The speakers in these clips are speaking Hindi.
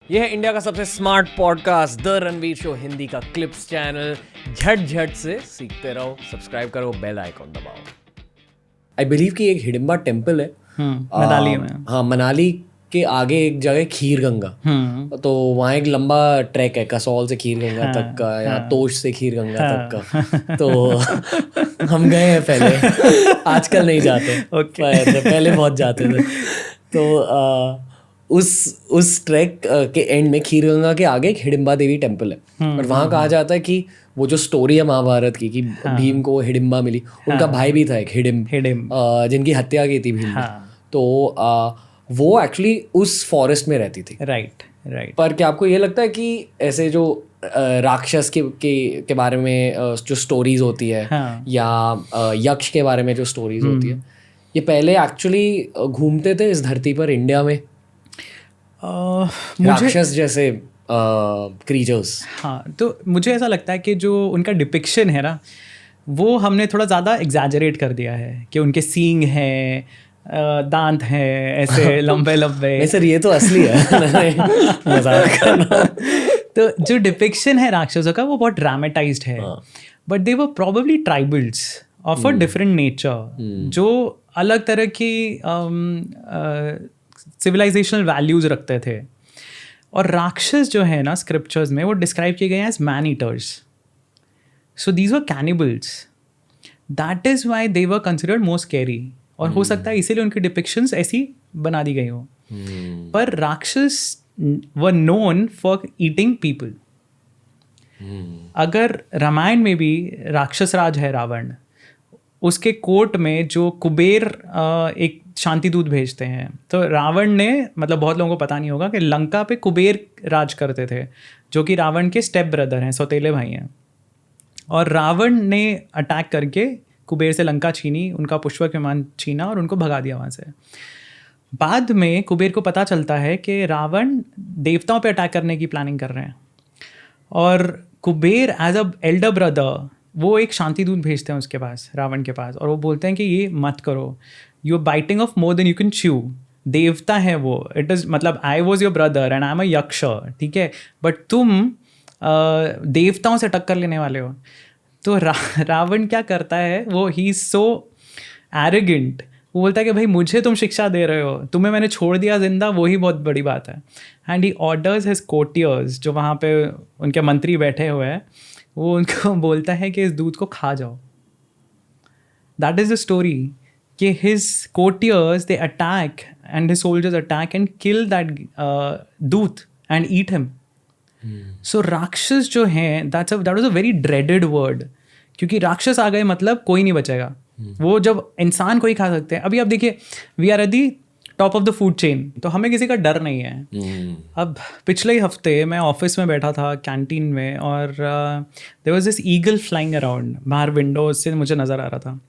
यह है इंडिया का सबसे smart podcast the Ranveer show Hindi का क्लिप्स चैनल। झट झट से सीखते रहो, सब्सक्राइब करो, बेल आइकॉन दबाओ। आई बिलीव कि एक हिडिंबा टेम्पल है मनाली में। हाँ, मनाली के आगे एक जगह खीर गंगा। तो वहाँ एक लंबा ट्रैक है कसौल से खीर गंगा तक का या तोश से खीर गंगा तक का। तो हम गए हैं पहले, आजकल नहीं जाते। पहले बहुत जाते थे। तो उस ट्रैक के एंड में खीर गंगा के आगे एक हिडिंबा देवी टेम्पल है। और वहाँ कहा जाता है कि वो जो स्टोरी है महाभारत की कि भीम को हिडिंबा मिली, उनका भाई भी था एक हिडिम जिनकी हत्या की थी भीम ने। तो वो एक्चुअली उस फॉरेस्ट में रहती थी। राइट। पर क्या आपको ये लगता है कि ऐसे जो राक्षस के बारे में जो स्टोरीज होती है या यक्ष के बारे में जो स्टोरीज होती है, ये पहले एक्चुअली घूमते थे इस धरती पर इंडिया में? राक्षस जैसे क्रीचर्स। हाँ, तो मुझे ऐसा लगता है कि जो उनका डिपिक्शन है ना, वो हमने थोड़ा ज़्यादा एग्जैजरेट कर दिया है कि उनके सींग हैं, दांत हैं ऐसे लंबे लंबे। सर ये तो असली है। मजाक करना। तो जो डिपिक्शन है राक्षसों का वो बहुत ड्रामेटाइज्ड है, but they were probably tribals of a different nature जो अलग तरह की सिविलाइजेशनल वैल्यूज रखते थे। और राक्षस जो है ना स्क्रिप्चर्स में वो डिस्क्राइब किए गए हैं as man eaters. So these were cannibals, that is why they were considered more scary. और हो सकता है इसीलिए उनकी डिपिक्शंस ऐसी बना दी गई हो। पर राक्षस were known for eating people. अगर रामायण में भी राक्षस राज है रावण, उसके कोर्ट में जो कुबेर एक शांति दूत भेजते हैं, तो रावण ने, मतलब बहुत लोगों को पता नहीं होगा कि लंका पे कुबेर राज करते थे, जो कि रावण के स्टेप ब्रदर हैं, सौतेले भाई हैं। और रावण ने अटैक करके कुबेर से लंका छीनी, उनका पुष्पक विमान छीना और उनको भगा दिया वहाँ से। बाद में कुबेर को पता चलता है कि रावण देवताओं पे अटैक करने की प्लानिंग कर रहे हैं, और Kuber as a elder brother वो एक शांति दूत भेजते हैं उसके पास, रावण के पास, और वो बोलते हैं कि ये मत करो, you are biting off more than you can chew. देवता है वो, इट इज़, मतलब I was your brother and I am a yaksha, ठीक है, बट तुम देवताओं से टक्कर लेने वाले हो। तो रावण क्या करता है, वो ही इज सो एरोगेंट, वो बोलता है कि भाई मुझे तुम शिक्षा दे रहे हो, तुम्हें मैंने छोड़ दिया जिंदा, वही बहुत बड़ी बात है। And he orders his courtiers, जो वहाँ पे उनके मंत्री बैठे हुए हैं, वो उनको बोलता है कि इस दूध को खा जाओ। दैट इज द स्टोरी कि his courtiers they attack and his soldiers attack and kill that दूत एंड ईट हिम। सो राक्षस जो हैं, that was a very dreaded word, क्योंकि राक्षस आ गए मतलब कोई नहीं बचेगा। वो जब इंसान को ही खा सकते हैं। अभी आप देखिए, we are at the top of the food chain, तो हमें किसी का डर नहीं है। अब पिछले ही हफ्ते मैं ऑफिस में बैठा था कैंटीन में, और there was this eagle flying around, बाहर विंडो से मुझे नज़र आ रहा था।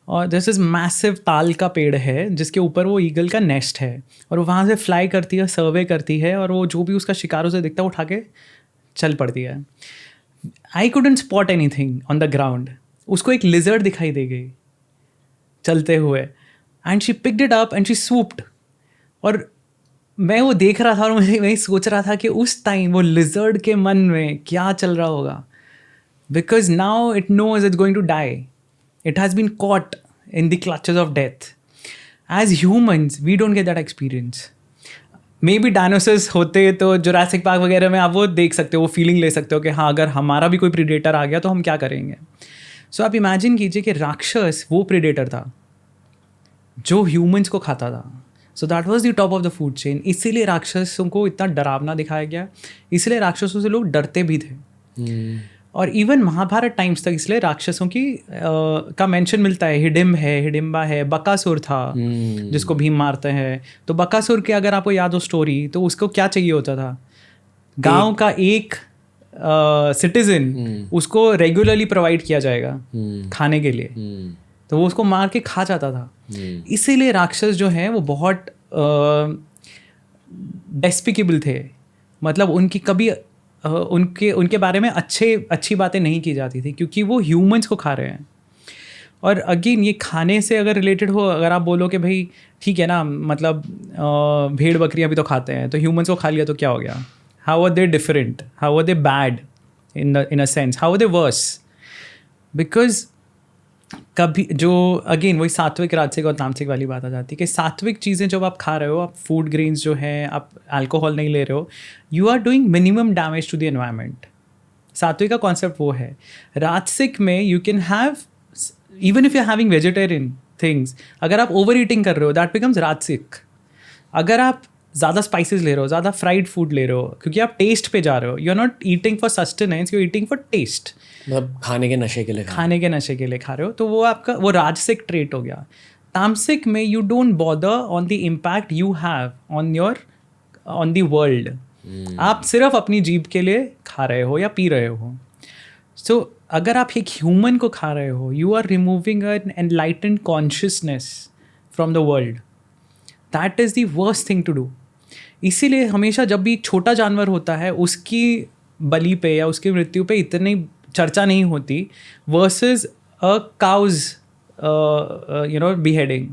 और दिस इज़ मैसिव ताल का पेड़ है जिसके ऊपर वो ईगल का नेस्ट है, और वो वहाँ से फ्लाई करती है, सर्वे करती है, और वो जो भी उसका शिकार उसे दिखता है उठा के चल पड़ती है। I couldn't spot anything on the ground. उसको एक लिजर्ड दिखाई दे गई चलते हुए, and she picked it up and she swooped. और मैं वो देख रहा था और मैं सोच रहा था कि उस टाइम वो लिजर्ड के मन में क्या चल रहा होगा, because now it knows it's going to die, it has been caught in the clutches of death. As humans we don't get that experience. Maybe dinosaurs होते तो जुरासिक पार्क वगैरह में आप वो देख सकते हो, वो फीलिंग ले सकते हो कि हाँ, अगर हमारा भी कोई प्रीडेटर आ गया तो हम क्या करेंगे। सो आप इमेजिन कीजिए कि राक्षस वो प्रीडेटर था जो ह्यूमंस को खाता था। So that was the top of the food chain. इसीलिए राक्षसों को इतना डरावना दिखाया गया, इसलिए राक्षसों से लोग डरते भी थे। और इवन महाभारत टाइम्स तक इसलिए राक्षसों की का मेंशन मिलता है। हिडिंबा है, बकासुर था जिसको भीम मारते हैं। तो बकासुर के अगर आपको याद हो स्टोरी, तो उसको क्या चाहिए होता था, गांव का एक सिटीजन उसको रेगुलरली प्रोवाइड किया जाएगा खाने के लिए, तो वो उसको मार के खा जाता था। इसीलिए राक्षस जो हैं वो बहुत डेस्पिकेबल थे, मतलब उनकी कभी उनके बारे में अच्छी बातें नहीं की जाती थी, क्योंकि वो ह्यूमंस को खा रहे हैं। और अगेन ये खाने से अगर रिलेटेड हो, अगर आप बोलो कि भाई ठीक है ना, मतलब भेड़ बकरियां भी तो खाते हैं, तो ह्यूमंस को खा लिया तो क्या हो गया? How are they different? How are they bad in a sense? How are they worse? Because कभी जो अगेन वही सात्विक राजसिक और तामसिक वाली बात आ जाती है कि सात्विक चीज़ें जब आप खा रहे हो, आप फूड ग्रेन्स जो हैं, आप अल्कोहल नहीं ले रहे हो, you are doing minimum damage to the environment. सात्विक का कॉन्सेप्ट वो है। राजसिक में you can have, even if you are having vegetarian things, अगर आप ओवर ईटिंग कर रहे हो दैट बिकम्स राजसिक। अगर आप ज़्यादा स्पाइसेस ले रहे हो, ज़्यादा फ्राइड फूड ले रहे हो, क्योंकि आप टेस्ट पे जा रहे हो, you are not eating for sustenance, you are eating for taste, मतलब खाने के नशे के लिए खा रहे हो, तो वो आपका वो राजसिक ट्रेट हो गया। तामसिक में you don't bother on the impact you have on the world. आप सिर्फ अपनी जीभ के लिए खा रहे हो या पी रहे हो। सो अगर आप एक ह्यूमन को खा रहे हो, you are removing an enlightened consciousness from the world. That is the worst thing to do. इसीलिए हमेशा जब भी एक छोटा जानवर होता है, उसकी बलि पे या उसकी मृत्यु पे इतनी चर्चा नहीं होती वर्सेस अ काउज beheading.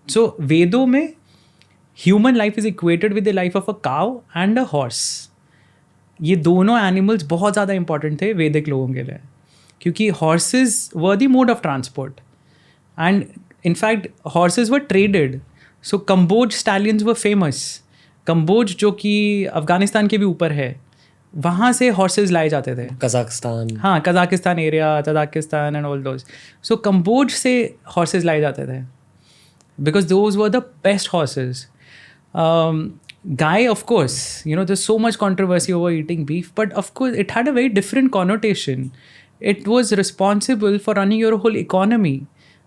सो वेदों में human life is equated with the life of a cow and a horse. ये दोनों एनिमल्स बहुत ज़्यादा इंपॉर्टेंट थे वैदिक लोगों के लिए, क्योंकि horses were the mode of transport and in fact horses were traded. So Kamboj stallions were famous. Kamboj जो कि अफगानिस्तान के भी ऊपर है, वहाँ से हॉर्सेस लाए जाते थे। कजाकिस्तान, हाँ, Kazakhstan area, Tajikistan and all those. So Kamboj से हॉर्सेस लाए जाते थे because those were the best horses. Guy, of course, there's so much controversy over eating beef, but of course it had a very different connotation. It was responsible for running your whole economy.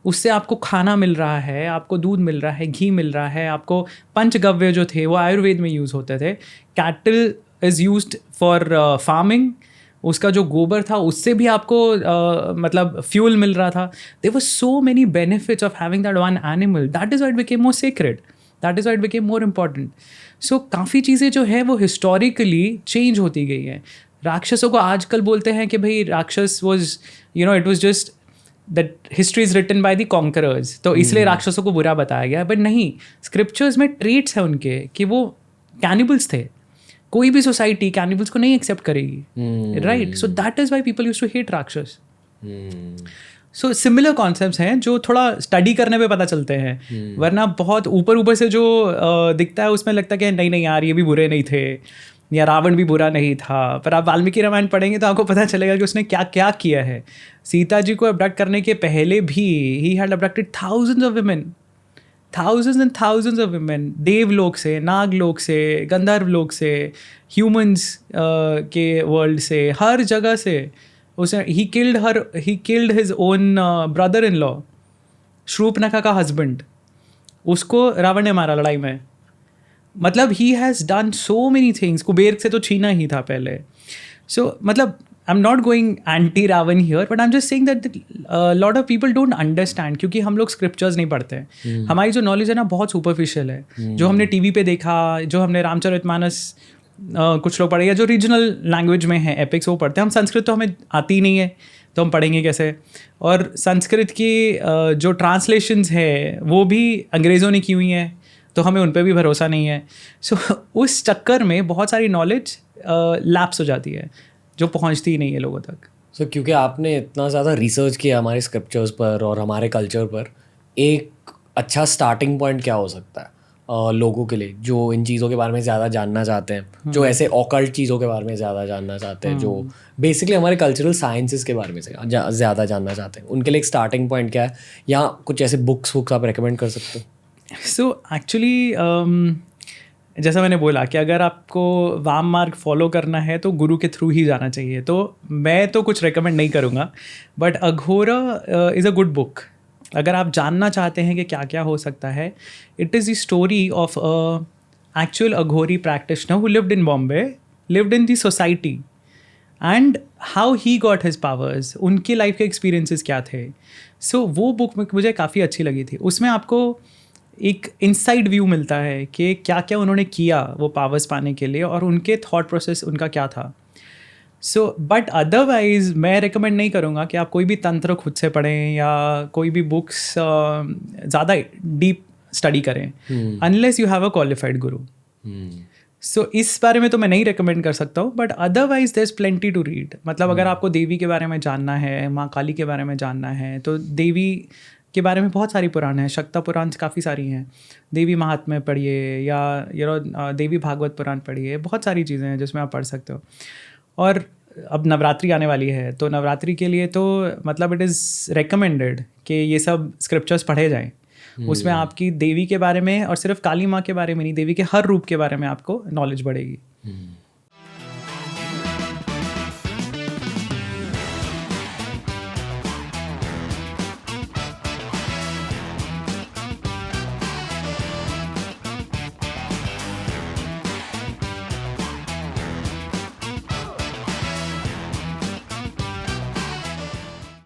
उससे आपको खाना मिल रहा है, आपको दूध मिल रहा है, घी मिल रहा है, आपको पंचगव्य जो थे वो आयुर्वेद में यूज़ होते थे। Cattle is used for farming. उसका जो गोबर था उससे भी आपको मतलब फ्यूल मिल रहा था। There were so many benefits of having that one animal. That is why it became more sacred, that is why it became more important. So काफ़ी चीज़ें जो है वो हिस्टोरिकली चेंज होती गई हैं। राक्षसों को आजकल बोलते हैं कि भाई राक्षस was it was just that history is written by the conquerors, तो इसलिए राक्षसों को बुरा बताया गया। बट नहीं, स्क्रिप्चर्स में ट्रेट्स हैं उनके कि वो कैनिबल्स थे। कोई भी सोसाइटी कैनिबल्स को नहीं एक्सेप्ट करेगी, right? So that is why people use to hate rakshas. So similar concepts हैं जो थोड़ा स्टडी करने पे पता चलते हैं, वरना बहुत ऊपर से जो दिखता है उसमें लगता है कि नहीं यार ये भी बुरे नहीं थे, या रावण भी बुरा नहीं था। पर आप वाल्मीकि रामायण पढ़ेंगे तो आपको पता चलेगा कि उसने क्या क्या किया है। सीता जी को अबडक्ट करने के पहले भी he had abducted thousands of women, thousands and thousands of women, देवलोक से, नागलोक से, गंधर्व लोक से, ह्यूमंस के वर्ल्ड से, हर जगह से। उसने ही killed his own brother in law, Shurpanakha का हस्बैंड, उसको रावण ने मारा लड़ाई में। मतलब he has done so many things. Kuber से तो छीना ही था पहले। सो मतलब I am not going anti Ravan here, but I am just saying that lot of people don't understand, क्योंकि हम लोग स्क्रिप्चर्स नहीं पढ़ते हैं। हमारी जो नॉलेज है ना बहुत सुपरफिशियल है। जो हमने टीवी पे देखा, जो हमने रामचरितमानस कुछ लोग पढ़े, या जो रीजनल लैंग्वेज में है एपिक्स वो पढ़ते हैं। हम संस्कृत तो हमें आती ही नहीं है, तो हम पढ़ेंगे कैसे? और संस्कृत की जो ट्रांसलेशंस है वो भी अंग्रेज़ों ने की हुई हैं, तो हमें उन पर भी भरोसा नहीं है। सो उस चक्कर में बहुत सारी नॉलेज लैप्स हो जाती है जो पहुंचती ही नहीं है लोगों तक। सो क्योंकि आपने इतना ज़्यादा रिसर्च किया हमारे स्क्रिप्चर्स पर और हमारे कल्चर पर, एक अच्छा स्टार्टिंग पॉइंट क्या हो सकता है लोगों के लिए जो इन चीज़ों के बारे में ज़्यादा जानना चाहते हैं, जो ऐसे ऑकल्ट चीज़ों के बारे में ज़्यादा जानना चाहते हैं, जो बेसिकली हमारे कल्चरल साइंसेस के बारे में ज़्यादा जानना चाहते हैं, उनके लिए एक स्टार्टिंग पॉइंट क्या है? या कुछ ऐसे बुक्स आप रेकमेंड कर सकते हो? सो एक्चुअली जैसा मैंने बोला कि अगर आपको वाम मार्ग फॉलो करना है तो गुरु के थ्रू ही जाना चाहिए। तो मैं तो कुछ रेकमेंड नहीं करूँगा, but Aghora is a good book. अगर आप जानना चाहते हैं कि क्या क्या हो सकता है, it is the story of a actual Aghori practitioner who lived in Bombay, lived in the society, and how he got his powers. उनके लाइफ के एक्सपीरियंसेस क्या थे। सो वो बुक मुझे काफ़ी अच्छी लगी थी। उसमें आपको एक इनसाइड व्यू मिलता है कि क्या क्या उन्होंने किया वो पावर्स पाने के लिए, और उनके थॉट प्रोसेस उनका क्या था। सो बट अदरवाइज़ मैं रिकमेंड नहीं करूँगा कि आप कोई भी तंत्र खुद से पढ़ें या कोई भी बुक्स ज़्यादा डीप स्टडी करें unless you have a qualified गुरु. सो इस बारे में तो मैं नहीं रिकमेंड कर सकता हूँ, but otherwise there is plenty to read. मतलब अगर आपको देवी के बारे में जानना है, माँ काली के बारे में जानना है, तो देवी के बारे में बहुत सारी पुराण हैं. शक्ता पुराण काफ़ी सारी हैं. देवी महात्म्य पढ़िए या देवी भागवत पुराण पढ़िए. बहुत सारी चीज़ें हैं जिसमें आप पढ़ सकते हो. और अब नवरात्रि आने वाली है, तो नवरात्रि के लिए तो मतलब इट इज़ रिकमेंडेड कि ये सब स्क्रिप्चर्स पढ़े जाएं. उसमें आपकी देवी के बारे में, और सिर्फ काली माँ के बारे में नहीं, देवी के हर रूप के बारे में आपको नॉलेज बढ़ेगी.